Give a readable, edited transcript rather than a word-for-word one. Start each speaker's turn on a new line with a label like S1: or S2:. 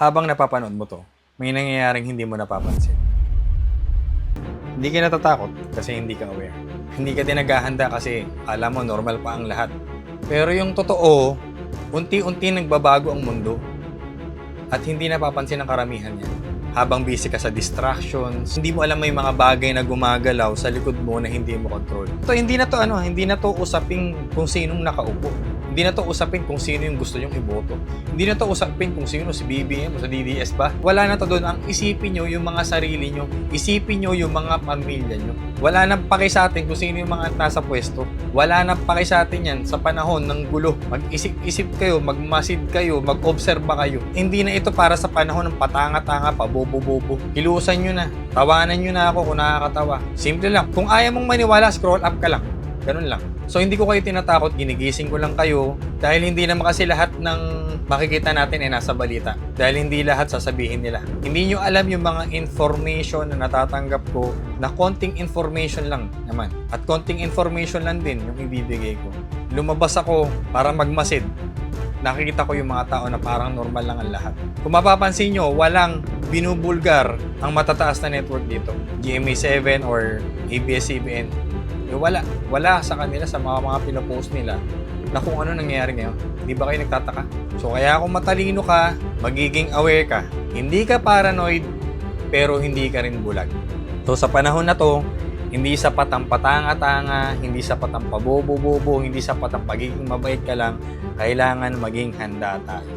S1: habang napapanood mo to, may nangyayaring hindi mo napapansin. Hindi ka natatakot kasi hindi ka aware. Hindi ka din naghahanda kasi alam mo normal pa ang lahat. Pero yung totoo, unti-unti nagbabago ang mundo. At hindi napapansin ng karamihan yan. Habang busy ka sa distractions, hindi mo alam may mga bagay na gumagalaw sa likod mo na hindi mo control. Hindi na to usaping kung sinong nakaupo. Hindi na to usapin kung sino yung gusto nyong iboto. Hindi na to usapin kung sino si BBM o sa DDS ba. Wala na to doon. Ang isipin nyo yung mga sarili nyo. Isipin nyo yung mga pamilya nyo. Wala nang paki sa atin kung sino yung mga nasa pwesto. Wala nang paki sa atin yan sa panahon ng gulo. Mag-isip-isip kayo, magmasid kayo, mag-obserba kayo. Hindi na ito para sa panahon ng patanga-tanga, pabobo-bobo. Hilusan nyo na. Tawanan nyo na ako kung nakakatawa. Simple lang. Kung ayaw mong maniwala, scroll up ka lang. Ganun lang. So hindi ko kayo tinatakot, ginigising ko lang kayo dahil hindi naman kasi lahat ng makikita natin ay nasa balita. Dahil hindi lahat sasabihin nila. Hindi nyo alam yung mga information na natatanggap ko na konting information lang naman. At konting information lang din yung ibibigay ko. Lumabas ako para magmasid. Nakikita ko yung mga tao na parang normal lang ang lahat. Kung mapapansin nyo, walang binubulgar ang matataas na network dito. GMA7 or ABS-CBN. Wala sa kanila sa mga pinopost nila na kung ano nangyayari ngayon. Hindi ba kayo nagtataka? So kaya kung matalino ka, magiging aware ka. Hindi ka paranoid, pero hindi ka rin bulag. So sa panahon na to, hindi sapat ang patanga-tanga, hindi sapat ang pabobo-bobo, hindi sapat ang pagiging mabait ka lang. Kailangan maging handa tayo.